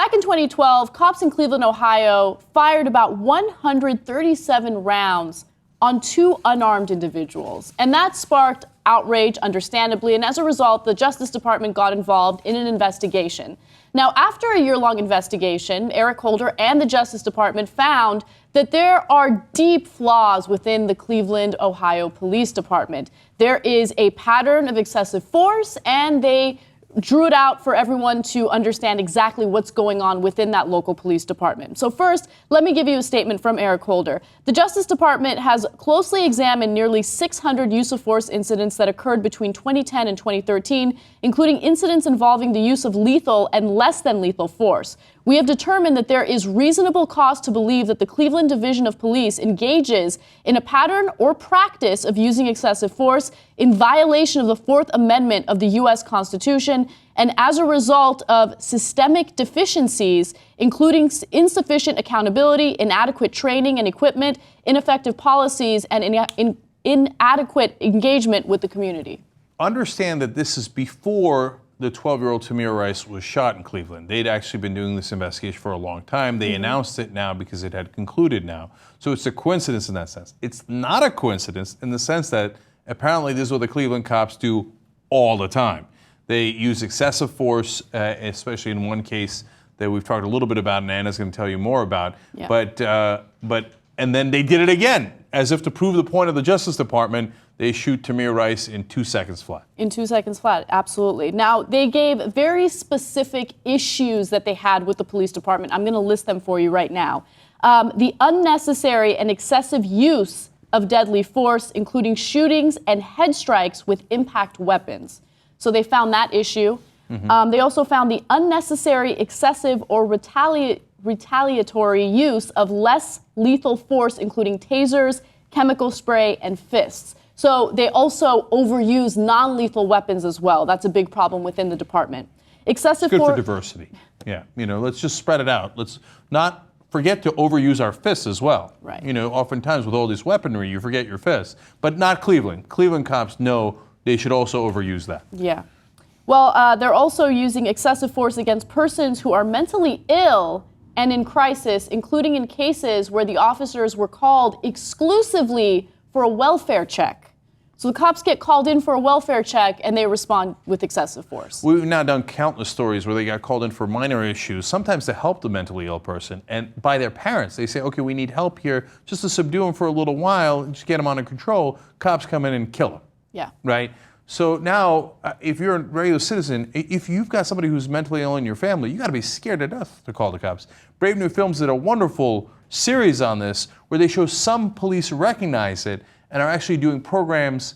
Back in 2012, cops in Cleveland, Ohio, fired about 137 rounds on 2 unarmed individuals. And that sparked outrage, understandably, and as a result, the Justice Department got involved in an investigation. Now, after a year-long investigation, Eric Holder and the Justice Department found that there are deep flaws within the Cleveland, Ohio Police Department. There is a pattern of excessive force, and they drew it out for everyone to understand exactly what's going on within that local police department. So first, let me give you a statement from Eric Holder. The Justice Department has closely examined nearly 600 use of force incidents that occurred between 2010 and 2013, including incidents involving the use of lethal and less than lethal force. We have determined that there is reasonable cause to believe that the Cleveland Division of Police engages in a pattern or practice of using excessive force in violation of the Fourth Amendment of the U.S. Constitution, and as a result of systemic deficiencies, including insufficient accountability, inadequate training and equipment, ineffective policies, and inadequate engagement with the community. Understand that this is before the 12-year-old Tamir Rice was shot in Cleveland. They'd actually been doing this investigation for a long time. They announced it now because it had concluded now. So it's a coincidence in that sense. It's not a coincidence in the sense that apparently this is what the Cleveland cops do all the time. They use excessive force, especially in one case that we've talked a little bit about and Anna's going to tell you more about. Yeah. And then they did it again, as if to prove the point of the Justice Department. They shoot Tamir Rice in 2 seconds flat. In 2 seconds flat, absolutely. Now, they gave very specific issues that they had with the police department. I'm going to list them for you right now. The unnecessary and excessive use of deadly force, including shootings and head strikes with impact weapons. So they found that issue. They also found the unnecessary, excessive, or retaliatory use of less lethal force, including tasers, chemical spray, and fists. So they also overuse non-lethal weapons as well. That's a big problem within the department. Excessive force. Good for diversity. Yeah, let's just spread it out. Let's not forget to overuse our fists as well. Right. Oftentimes with all this weaponry, you forget your fists. But not Cleveland. Cleveland cops know they should also overuse that. Yeah. Well, they're also using excessive force against persons who are mentally ill and in crisis, including in cases where the officers were called exclusively for a welfare check. So the cops get called in for a welfare check and they respond with excessive force. We've now done countless stories where they got called in for minor issues, sometimes to help the mentally ill person, and by their parents. They say, okay, we need help here just to subdue them for a little while, just get them under control. Cops come in and kill them. Yeah. Right? So now, if you're a regular citizen, if you've got somebody who's mentally ill in your family, you got to be scared to death to call the cops. Brave New Films did a wonderful series on this where they show some police recognize it and are actually doing programs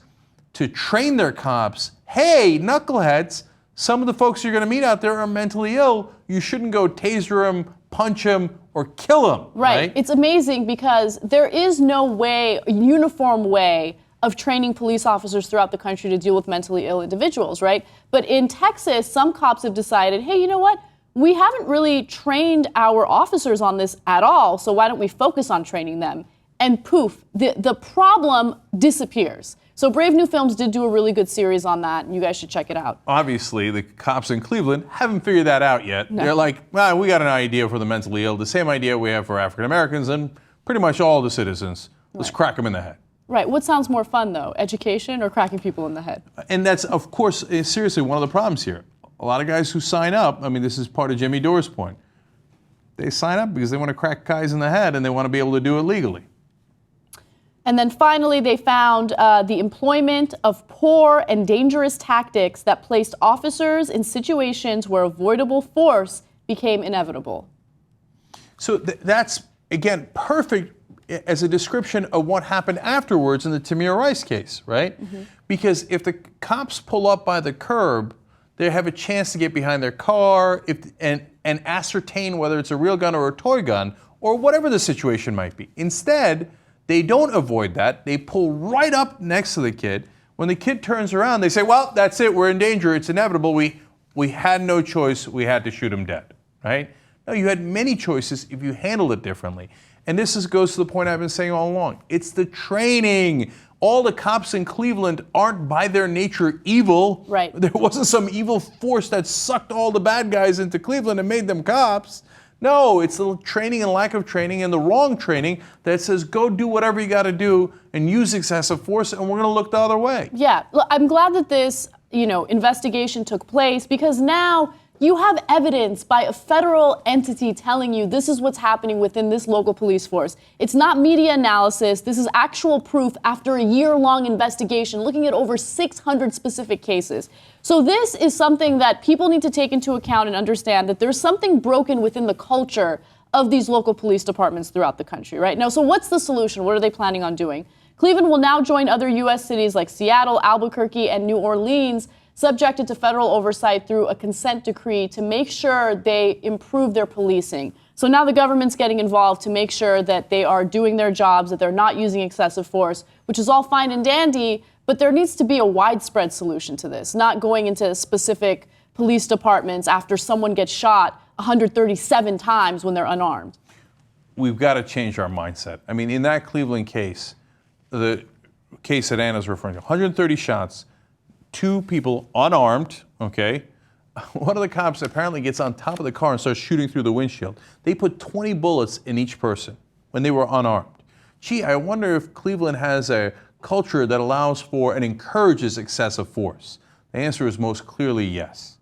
to train their cops. Hey, knuckleheads, some of the folks you're going to meet out there are mentally ill. You shouldn't go taser them, punch them, or kill them. Right. It's amazing because there is no uniform way of training police officers throughout the country to deal with mentally ill individuals, right? But in Texas, some cops have decided, hey, you know what? We haven't really trained our officers on this at all, so why don't we focus on training them? And poof, the problem disappears. So Brave New Films did do a really good series on that, and you guys should check it out. Obviously, the cops in Cleveland haven't figured that out yet. No. They're like, well, we got an idea for the mentally ill, the same idea we have for African Americans and pretty much all the citizens. Let's crack them in the head. Right. What sounds more fun, though, education or cracking people in the head? And that's, of course, seriously one of the problems here. A lot of guys who sign up, this is part of Jimmy Dore's point. They sign up because they want to crack guys in the head and they want to be able to do it legally. And then finally, they found the employment of poor and dangerous tactics that placed officers in situations where avoidable force became inevitable. So that's, again, perfect as a description of what happened afterwards in the Tamir Rice case, right? Because if the cops pull up by the curb, they have a chance to get behind their car and ascertain whether it's a real gun or a toy gun or whatever the situation might be. Instead, they don't avoid that. They pull right up next to the kid. When the kid turns around, they say, well, that's it. We're in danger. It's inevitable. We had no choice. We had to shoot him dead, right? No, you had many choices if you handled it differently. And this goes to the point I've been saying all along. It's the training. All the cops in Cleveland aren't by their nature evil. Right. There wasn't some evil force that sucked all the bad guys into Cleveland and made them cops. No, it's the training and lack of training and the wrong training that says go do whatever you got to do and use excessive force, and we're going to look the other way. Yeah, look, I'm glad that this, investigation took place, because now you have evidence by a federal entity telling you this is what's happening within this local police force. It's not media analysis. This is actual proof after a year-long investigation looking at over 600 specific cases. So this is something that people need to take into account and understand, that there's something broken within the culture of these local police departments throughout the country, right? Now, so what's the solution? What are they planning on doing? Cleveland will now join other U.S. cities like Seattle, Albuquerque, and New Orleans, subjected to federal oversight through a consent decree to make sure they improve their policing. So now the government's getting involved to make sure that they are doing their jobs, that they're not using excessive force, which is all fine and dandy, but there needs to be a widespread solution to this, not going into specific police departments after someone gets shot 137 times when they're unarmed. We've got to change our mindset. I mean, in that Cleveland case, the case that Anna's referring to, 130 shots, 2 people unarmed, okay? One of the cops apparently gets on top of the car and starts shooting through the windshield. They put 20 bullets in each person when they were unarmed. Gee, I wonder if Cleveland has a culture that allows for and encourages excessive force. The answer is most clearly yes.